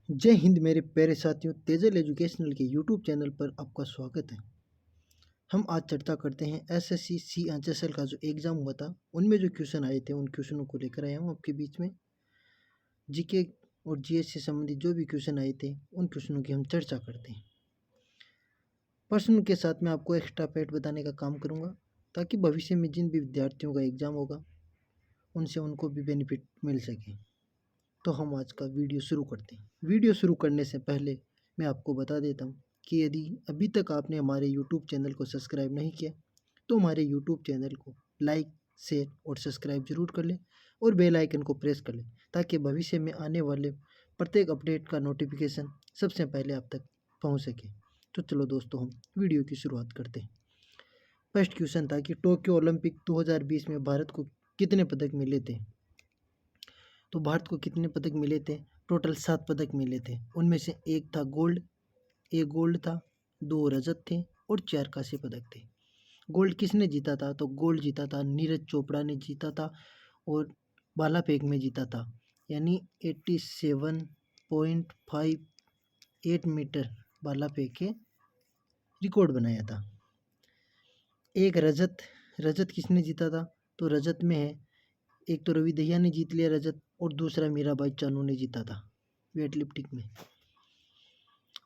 जय हिंद मेरे प्यारे साथियों, तेजल एजुकेशनल के यूट्यूब चैनल पर आपका स्वागत है। हम आज चर्चा करते हैं एसएससी CHSL का जो एग्ज़ाम हुआ था उनमें जो क्वेश्चन आए थे उन क्वेश्चनों को लेकर आया हूँ आपके बीच में। जीके और जीएस से संबंधित जो भी क्वेश्चन आए थे उन क्वेश्चनों की हम चर्चा करते हैं। प्रश्न के साथ मैं आपको एक्स्ट्रा फैक्ट बताने का काम करूँगा ताकि भविष्य में जिन भी विद्यार्थियों का एग्ज़ाम होगा उनसे उनको भी बेनिफिट मिल सके। तो हम आज का वीडियो शुरू करते हैं। वीडियो शुरू करने से पहले मैं आपको बता देता हूँ कि यदि अभी तक आपने हमारे यूट्यूब चैनल को सब्सक्राइब नहीं किया तो हमारे यूट्यूब चैनल को लाइक, शेयर और सब्सक्राइब जरूर कर लें और बेल आइकन को प्रेस कर लें ताकि भविष्य में आने वाले प्रत्येक अपडेट का नोटिफिकेशन सबसे पहले आप तक पहुँच सके। तो चलो दोस्तों, हम वीडियो की शुरुआत करते हैं। फर्स्ट क्वेश्चन था कि टोक्यो ओलंपिक 2020 में भारत को कितने पदक मिले थे। तो भारत को कितने पदक मिले थे? टोटल 7 पदक मिले थे। उनमें से एक था गोल्ड, एक गोल्ड था, 2 रजत थे और 4 कांस्य पदक थे। गोल्ड किसने जीता था? तो गोल्ड जीता था नीरज चोपड़ा ने जीता था और भाला फेंक में जीता था, यानी 87.58 मीटर भाला फेंक के रिकॉर्ड बनाया था। एक रजत, रजत किसने जीता था? तो रजत में है, एक तो रवि दहिया ने जीत लिया रजत और दूसरा मीराबाई चानू ने जीता था वेट लिफ्टिंग में।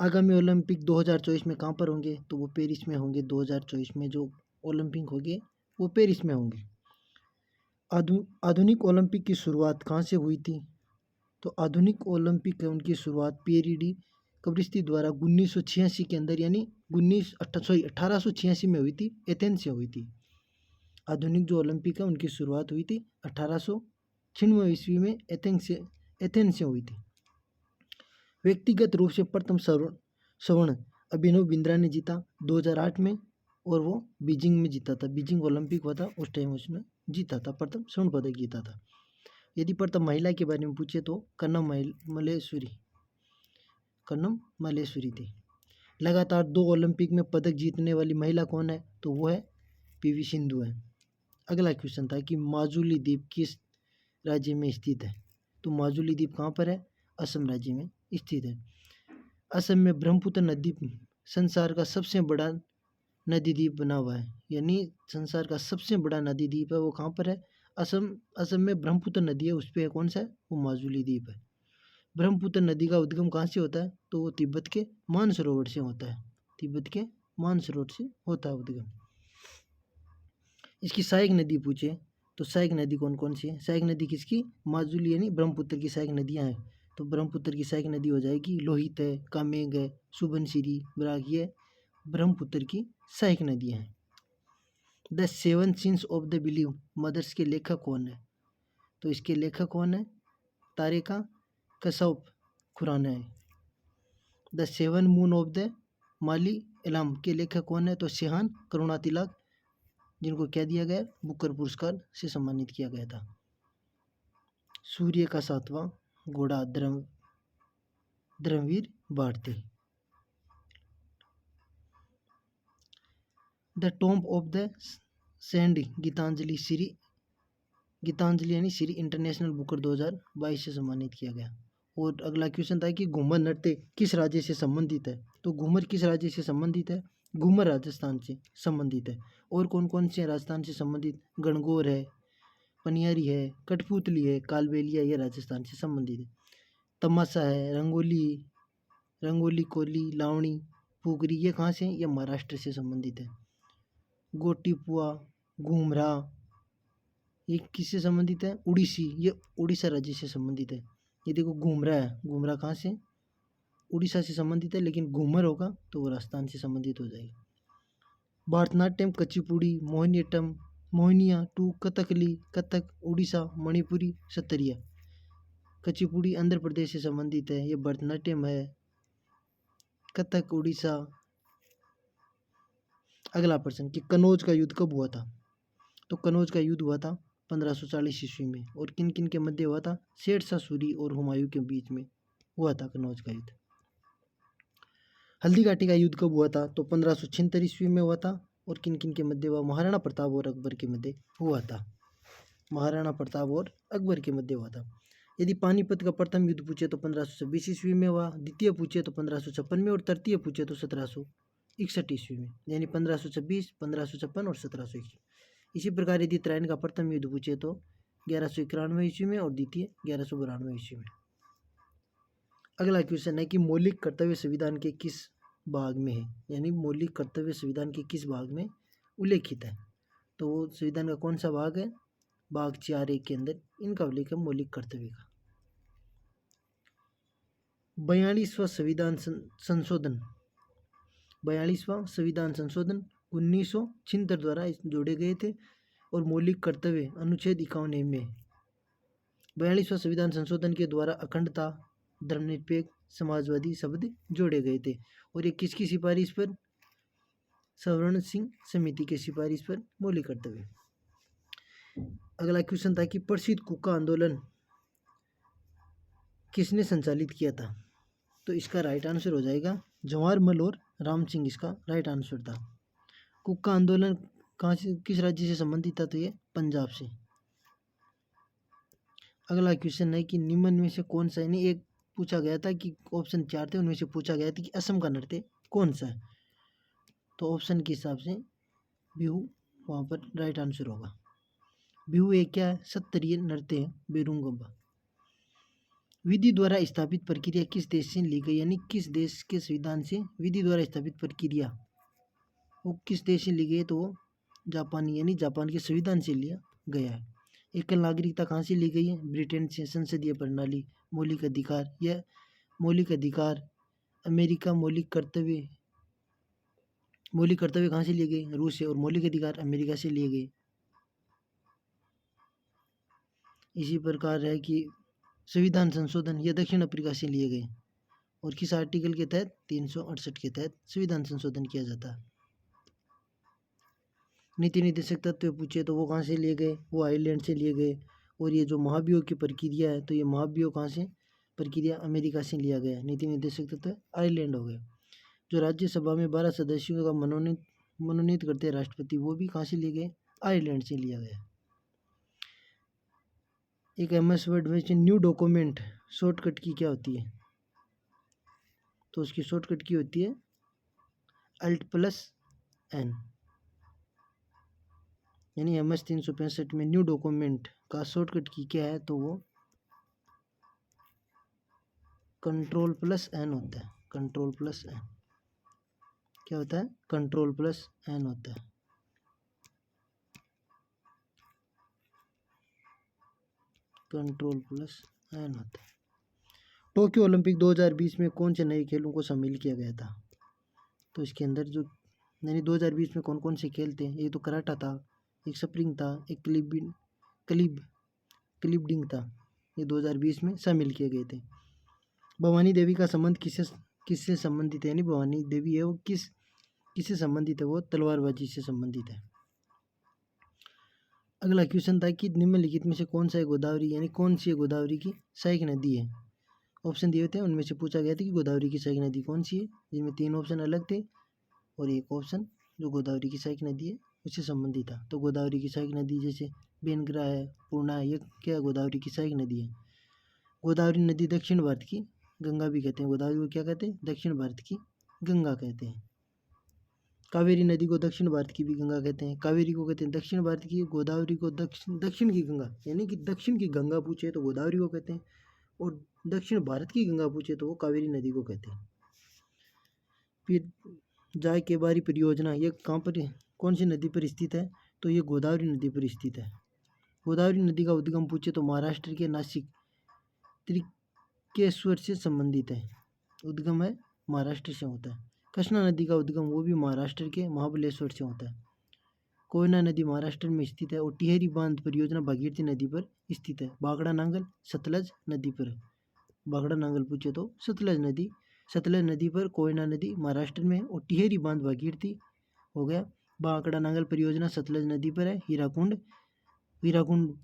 आगामी ओलंपिक 2024 में कहाँ पर होंगे? तो वो पेरिस में होंगे। 2024 में जो ओलंपिक होंगे वो पेरिस में होंगे। आधुनिक ओलंपिक की शुरुआत कहाँ से हुई थी? तो आधुनिक ओलंपिक उनकी शुरुआत पीएरीडी कब्रिस्ती द्वारा 1986 के अंदर, यानी 1886 में हुई थी, एथेंस से हुई थी। आधुनिक जो ओलंपिक है उनकी शुरुआत हुई थी 1896 ईस्वी में एथेंस से हुई थी। व्यक्तिगत रूप से प्रथम स्वर्ण अभिनव बिंद्रा ने जीता 2008 में और वो बीजिंग में जीता था। बीजिंग ओलंपिक हुआ था उस टाइम उसने जीता था, प्रथम स्वर्ण पदक जीता था। यदि प्रथम महिला के बारे में पूछे तो कन्नम मल्लेश्वरी थी। लगातार 2 ओलंपिक में पदक जीतने वाली महिला कौन है? तो वो है पीवी सिंधु है। अगला क्वेश्चन था कि माजुली द्वीप किस राज्य में स्थित है। तो माजुली द्वीप कहाँ पर है? असम राज्य में स्थित है। असम में ब्रह्मपुत्र नदी संसार का सबसे बड़ा नदी द्वीप बना हुआ है, यानी संसार का सबसे बड़ा नदी द्वीप है वो कहाँ पर है? असम में ब्रह्मपुत्र नदी है, उस पर कौन सा है? वो माजुली द्वीप है। ब्रह्मपुत्र नदी का उद्गम कहाँ से होता है? तो वो तिब्बत के मानसरोवर से होता है। तिब्बत के मानसरोवर से होता है उद्गम। इसकी सहायक नदी पूछे तो सहायक नदी कौन कौन सी है? सहायक नदी किसकी? माजुली यानी ब्रह्मपुत्र की सहायक नदियाँ हैं। तो ब्रह्मपुत्र की सहायक नदी हो जाएगी लोहित है, कामेंग है, सुबनसिरी, बराक, ये ब्रह्मपुत्र की सहायक नदियाँ हैं। The 7 sins of the believe mothers के लेखक कौन है? तो इसके लेखक कौन है? तारिका कसौफ खुराना है। द 7 मून ऑफ द माली इलाम के लेखक कौन है? तो शेहान करुणा तिलक, जिनको क्या दिया गया? बुकर पुरस्कार से सम्मानित किया गया था। सूर्य का 7वां घोड़ा Dharamvir Bharati. The tomb of the sand Geetanjali यानी श्री इंटरनेशनल बुकर 2022 से सम्मानित किया गया। और अगला क्वेश्चन था कि घूमर नृत्य किस राज्य से संबंधित है? तो घूमर किस राज्य से संबंधित है? घूमर राजस्थान से संबंधित है। और कौन कौन से राजस्थान से संबंधित? गणगौर है, पनियारी है, कठपुतली है, कालबेलिया, ये राजस्थान से संबंधित है। तमाशा है, रंगोली, कोली, लावणी, पुगरी, ये कहाँ से हैं? ये महाराष्ट्र से संबंधित है। गोटीपुआ, घूमरा, ये किससे संबंधित है? उड़ीसी, ये उड़ीसा राज्य से संबंधित है। ये देखो घूमरा है, घूमरा कहाँ से? उड़ीसा से संबंधित है, लेकिन घूमर होगा तो वो राजस्थान से संबंधित हो जाएगा। भारतनाट्यम, कुचिपुड़ी, मोहिनीअट्टम, मोहिनीअट्टू, कथकली, कथक उड़ीसा, मणिपुरी, सत्तरिया। कुचिपुड़ी आंध्र प्रदेश से संबंधित है, ये भरतनाट्यम है, कथक उड़ीसा। अगला प्रश्न कि कनौज का युद्ध कब हुआ था? तो कनौज का युद्ध हुआ था 1540 ईस्वी में। और किन किन के मध्य हुआ था? शेरशाह सूरी और हुमायूं के बीच में हुआ था कनौज का युद्ध। हल्दी घाटी का युद्ध कब हुआ था? तो 1576 ईस्वी में हुआ था। और किन किन के मध्य हुआ? महाराणा प्रताप और अकबर के मध्य हुआ था। महाराणा प्रताप और अकबर के मध्य हुआ था। यदि पानीपत का प्रथम युद्ध पूछे तो 1526 ईस्वी में हुआ, द्वितीय पूछे तो 1556 में और तृतीय पूछे तो 1761 ईस्वी में, यानी 1526, 1556 और 1761। इसी प्रकार यदि त्राइन का प्रथम युद्ध पूछे तो 1191 ईस्वी में और द्वितीय 1192 ईस्वी में। अगला क्वेश्चन है कि मौलिक कर्तव्य संविधान के किस भाग में है, यानी मौलिक कर्तव्य संविधान के किस भाग में उल्लेखित है। तो वो संविधान का कौन सा भाग है, भाग 4(1) के अंदर इनका उल्लेख है मौलिक कर्तव्य का। 42वां संविधान संशोधन 42वां संविधान संशोधन 1976 द्वारा जोड़े गए थे और मौलिक कर्तव्य अनुच्छेद 51 में 42वां संविधान संशोधन के द्वारा अखंडता, धर्मनिरपेक्ष, समाजवादी शब्द जोड़े गए थे। और ये किसकी सिफारिश पर, सवर्ण सिंह समिति की सिफारिश पर मौलिक कर्तव्य। अगला क्वेश्चन था कि प्रसिद्ध कुका आंदोलन किसने संचालित किया था। तो इसका राइट आंसर हो जाएगा जवाहरमल और राम सिंह, इसका राइट आंसर था। कुका आंदोलन कहाँ से, किस राज्य से संबंधित था, तो ये पंजाब से। अगला क्वेश्चन है कि निम्न में से कौन सा, यानी एक पूछा गया था कि ऑप्शन 4 थे, उनमें से पूछा गया था कि असम का नृत्य कौन सा है। तो ऑप्शन के हिसाब से बिहू वहाँ पर राइट आंसर होगा। बिहू एक क्या है, सत्तरीय नृत्य है, बेरुंगम्बा। विधि द्वारा स्थापित प्रक्रिया किस देश से ली गई, यानी किस देश के संविधान से विधि द्वारा स्थापित प्रक्रिया वो किस देश से ली गई है, तो वो जापानी, यानी जापान के संविधान से लिया गया है। एकल नागरिकता कहाँ से ली गई है, ब्रिटेन से। संसदीय प्रणाली, मौलिक अधिकार, यह मौलिक अधिकार अमेरिका। मौलिक कर्तव्य कहाँ से लिए गए, रूस से। और मौलिक अधिकार अमेरिका से लिए गए। इसी प्रकार है कि संविधान संशोधन यह दक्षिण अफ्रीका से लिए गए। और किस आर्टिकल के तहत, 368 के तहत संविधान संशोधन किया जाता है। नीति निर्देशक तत्व पूछे तो वो कहाँ से लिए गए, वो आयरलैंड से लिए गए। और ये जो महाभियोग की प्रक्रिया है, तो ये महाभियोग कहाँ से प्रक्रिया अमेरिका से लिया गया। नीति निर्देशक तत्व आयरलैंड हो गया। जो राज्यसभा में 12 सदस्यों का मनोनीत करते हैं राष्ट्रपति, वो भी कहाँ से लिए गए, आयरलैंड से लिया गया। एक MS वर्ड में न्यू डॉक्यूमेंट शॉर्टकट की क्या होती है, तो उसकी शॉर्टकट की होती है Alt+N, यानी MS 365 में न्यू डॉक्यूमेंट का शॉर्टकट की क्या है, तो वो Ctrl+N होता है। Ctrl+N क्या होता है, Ctrl+N होता है। Ctrl+N होता है। टोक्यो ओलंपिक 2020 में कौन से नए खेलों को शामिल किया गया था। तो इसके अंदर जो, यानी 2020 में कौन कौन से खेल थे, एक तो कराटा था, एक स्प्रिंग था, एक क्लिबडिंग था। ये 2020 में शामिल किए गए थे। भवानी देवी का संबंध किससे संबंधित है, यानी भवानी देवी है वो किससे संबंधित है, वो तलवारबाजी से संबंधित है। अगला क्वेश्चन था कि निम्नलिखित में से कौन सा है गोदावरी, यानी कौन सी है गोदावरी की सहायक नदी है। ऑप्शन दिए थे, उनमें से पूछा गया था कि गोदावरी की सहायक नदी कौन सी है, जिनमें 3 ऑप्शन अलग थे और एक ऑप्शन जो गोदावरी की सहायक नदी है उससे संबंधित था। तो गोदावरी की सहायक नदी जैसे बेनगरा है, पूर्णा है, ये क्या गोदावरी की सहायक नदी है। गोदावरी नदी दक्षिण भारत की गंगा भी कहते हैं। गोदावरी को क्या कहते हैं, दक्षिण भारत की गंगा कहते हैं। कावेरी नदी को दक्षिण भारत की भी गंगा कहते हैं। कावेरी को कहते हैं दक्षिण भारत की, गोदावरी को दक्षिण की गंगा, यानी कि दक्षिण की गंगा पूछे तो गोदावरी को कहते हैं, और दक्षिण भारत की गंगा पूछे तो वो कावेरी नदी को कहते हैं। फिर जाय केबारी परियोजना, ये कहाँ पर, कौन सी नदी पर स्थित है, तो ये गोदावरी नदी पर स्थित है। गोदावरी नदी का उद्गम पूछे तो महाराष्ट्र के नासिक त्रिकेश्वर से संबंधित है। उद्गम है महाराष्ट्र से होता है। कृष्णा नदी का उद्गम वो भी महाराष्ट्र के महाबलेश्वर से होता है। कोयना नदी महाराष्ट्र में स्थित है। और टिहरी बांध परियोजना भागीरथी नदी पर स्थित है। बागड़ा नांगल सतलज नदी पर है। बागड़ा नांगल पूछे तो सतलज नदी पर कोयना नदी महाराष्ट्र में है, और टिहरी बांध भागीरथी हो गया। बागड़ा नांगल परियोजना सतलज नदी पर है। हीराकुंड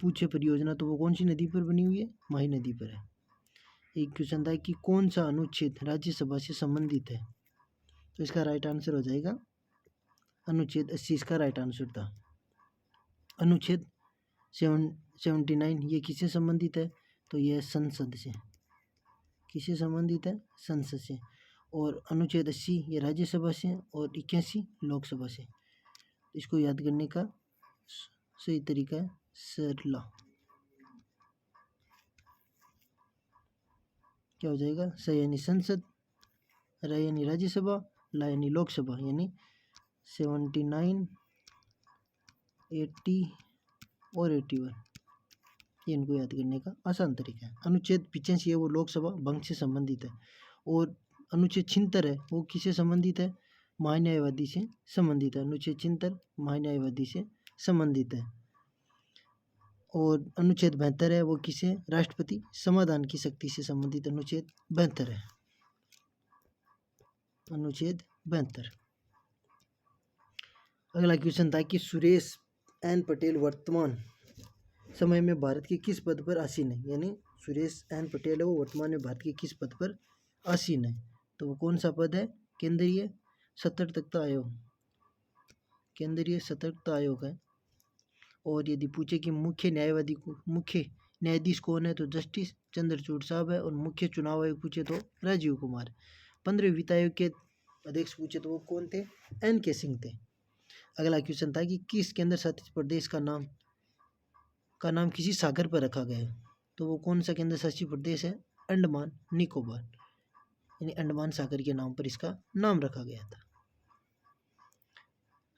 पूछे परियोजना तो वो कौन सी नदी पर बनी हुई है, माही नदी पर है। एक क्वेश्चन था कि कौन सा अनुच्छेद राज्यसभा से संबंधित है, तो इसका राइट आंसर हो जाएगा अनुच्छेद 80, इसका राइट आंसर था। अनुच्छेद 79 ये किससे संबंधित है, तो यह संसद से, किससे संबंधित है? संसद से। और अनुच्छेद 80 ये राज्यसभा से और 81 लोकसभा से। इसको याद करने का सही तरीका है सरला। क्या हो जाएगा? स यानी संसद, र यानी राज्यसभा, ला यानी लोकसभा, यानी 79, 80 और 81। ये इनको याद करने का आसान तरीका है। अनुच्छेद 85 है वो लोकसभा भंग से संबंधित है। और अनुच्छेद 76 है वो किससे संबंधित है? महान्यायवादी से संबंधित है। अनुच्छेद 76 महान्यायवादी से संबंधित है। और अनुच्छेद 72 है वो किसे? राष्ट्रपति समाधान की शक्ति से संबंधित अनुच्छेद 72 है। अनुच्छेद 72। अगला क्वेश्चन था कि सुरेश एन पटेल वर्तमान समय में भारत के किस पद पर आसीन है? यानी सुरेश एन पटेल है वो वर्तमान में भारत के किस पद पर आसीन है? तो वो कौन सा पद है? केंद्रीय सतर्कता आयोग, केंद्रीय सतर्कता आयोग है। और यदि पूछे कि मुख्य न्यायाधीश कौन है, तो जस्टिस चंद्रचूड़ साहब है। और मुख्य चुनाव आयोग पूछे तो राजीव कुमार। 15वें वित्त आयोग के अध्यक्ष पूछे तो वो कौन थे? एन के सिंह थे। अगला क्वेश्चन था कि किस केंद्र शासित प्रदेश का नाम किसी सागर पर रखा गया है? तो वो कौन सा केंद्र शासित प्रदेश है? अंडमान निकोबार, यानी अंडमान सागर के नाम पर इसका नाम रखा गया था।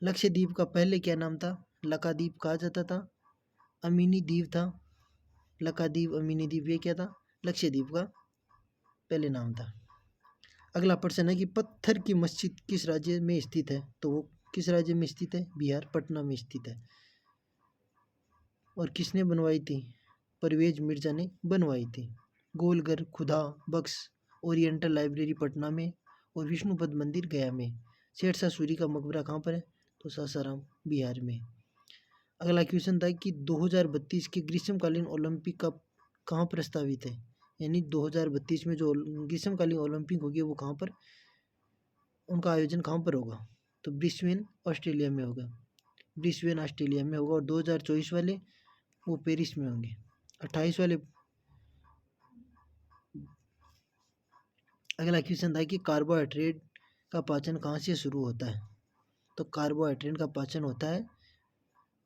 लक्षद्वीप का पहले क्या नाम था? लकाद्वीप कहा जाता था, अमीनी द्वीप था। लकाद्वीप, अमीनी द्वीप, ये क्या था? लक्षद्वीप का पहले नाम था। अगला प्रश्न है कि पत्थर की मस्जिद किस राज्य में स्थित है? तो वो किस राज्य में स्थित है? बिहार, पटना में स्थित है। और किसने बनवाई थी? परवेज मिर्जा ने बनवाई थी। गोलघर, खुदा बख्श ओरिएंटल लाइब्रेरी पटना में, और विष्णुपद मंदिर गया में। शेरशाह सूरी का मकबरा कहाँ पर है? तो सासाराम, बिहार में। अगला क्वेश्चन था कि 2032 के ग्रीष्मकालीन ओलंपिक कब कहाँ प्रस्तावित है? यानी 2032 में जो ग्रीष्मकालीन ओलंपिक होगी वो कहाँ पर, उनका आयोजन कहाँ पर होगा? तो ब्रिस्बेन, ऑस्ट्रेलिया में होगा। ब्रिस्बेन ऑस्ट्रेलिया में होगा। और 2024 वाले वो पेरिस में होंगे। 28 वाले। अगला क्वेश्चन था कि कार्बोहाइड्रेट का पाचन कहाँ से शुरू होता है? तो कार्बोहाइड्रेट का पाचन होता है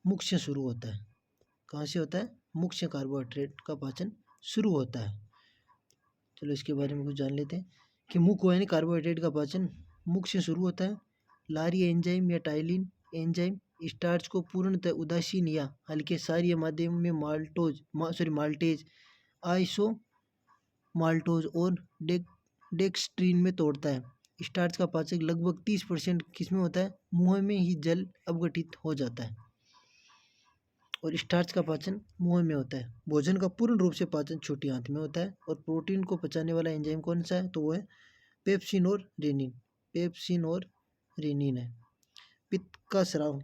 मुख से शुरू होता है। कहाँ से होता है? मुख से कार्बोहाइड्रेट का पाचन शुरू होता है। चलो इसके बारे में कुछ जान लेते हैं कि मुख यानी कार्बोहाइड्रेट का पाचन मुख से शुरू होता है। लारी एंजाइम या टाइलिन एंजाइम स्टार्च को पूर्णतः उदासीन या हल्के क्षारीय माध्यम में माल्टेज, आइसो माल्टोज और डेक्स्ट्रीन में तोड़ता है। स्टार्च का पाचन लगभग 30% किसमें होता है? मुंह में ही जल अपघटित हो जाता है। और स्टार्च का पाचन मुंह में होता है। भोजन का पूर्ण रूप से पाचन छोटी आंत में होता है। और प्रोटीन को पचाने वाला एंजाइम कौन सा है? तो वो है पेप्सिन और रेनिन। पेप्सिन और रेनिन है। पित्त का स्राव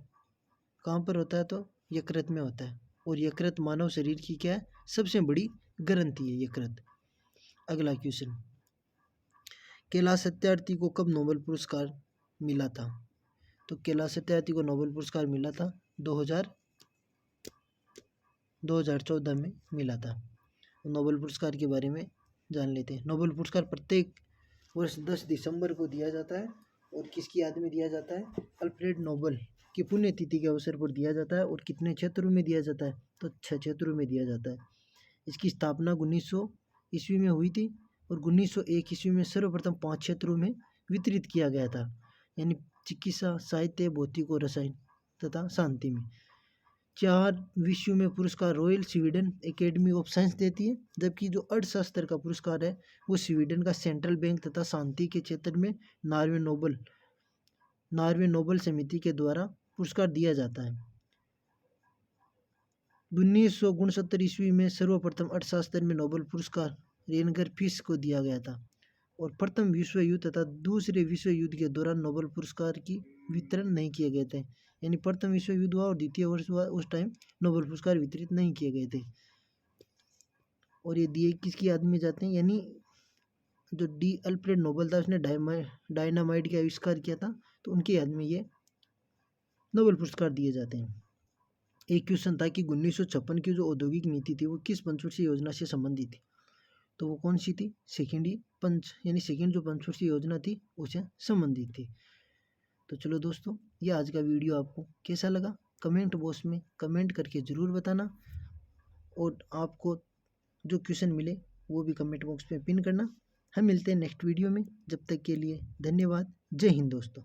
कहाँ पर होता है? तो यकृत में होता है। और यकृत मानव शरीर की क्या है? सबसे बड़ी ग्रंथि है यकृत। अगला क्वेश्चन, कैलाश सत्यार्थी को कब नोबेल पुरस्कार मिला था? तो कैलाश सत्यार्थी को नोबेल पुरस्कार मिला था 2014 में मिला था। नोबेल पुरस्कार के बारे में जान लेते हैं। नोबेल पुरस्कार प्रत्येक वर्ष 10 दिसंबर को दिया जाता है। और किसकी याद में दिया जाता है? अल्फ्रेड नोबेल की पुण्यतिथि के अवसर पर दिया जाता है। और कितने क्षेत्रों में दिया जाता है? तो 6 क्षेत्रों में दिया जाता है। इसकी स्थापना 1900 ईस्वी में हुई थी। और 1901 ईस्वी में सर्वप्रथम 5 क्षेत्रों में वितरित किया गया था, यानी चिकित्सा, साहित्य, भौतिक और रसायन तथा शांति में। 4 विश्व में पुरस्कार royal Sweden academy of science देती है। जबकि जो अर्थशास्त्र का पुरस्कार है वो स्वीडन का सेंट्रल बैंक तथा शांति के क्षेत्र में नॉर्वे नोबल समिति के द्वारा पुरस्कार दिया जाता है। 1969 ईस्वी में सर्वप्रथम अर्थशास्त्र में नोबेल पुरस्कार रेनगर फिश को दिया गया था। और प्रथम विश्व युद्ध तथा दूसरे विश्व युद्ध के दौरान नोबेल पुरस्कार की वितरण नहीं किए गए थे। यानी प्रथम विश्व युद्ध हुआ और द्वितीय वर्ष हुआ, उस टाइम नोबेल पुरस्कार वितरित नहीं किए गए थे। और ये दिए किसकी याद में जाते हैं? यानी जो अल्फ्रेड नोबेल था उसने डायनामाइट का आविष्कार किया था, तो उनकी याद में ये नोबेल पुरस्कार दिए जाते हैं। एक क्वेश्चन था कि 1956 की जो औद्योगिक नीति थी वो किस पंचवर्षीय योजना से संबंधित थी, तो वो कौन सी थी, सेकेंड ही पंच यानी सेकेंड जो पंचवर्षीय योजना थी उससे संबंधित थी। तो चलो दोस्तों, ये आज का वीडियो आपको कैसा लगा कमेंट बॉक्स में कमेंट करके ज़रूर बताना, और आपको जो क्वेश्चन मिले वो भी कमेंट बॉक्स में पिन करना। हम मिलते हैं नेक्स्ट वीडियो में, जब तक के लिए धन्यवाद। जय हिंद दोस्तों।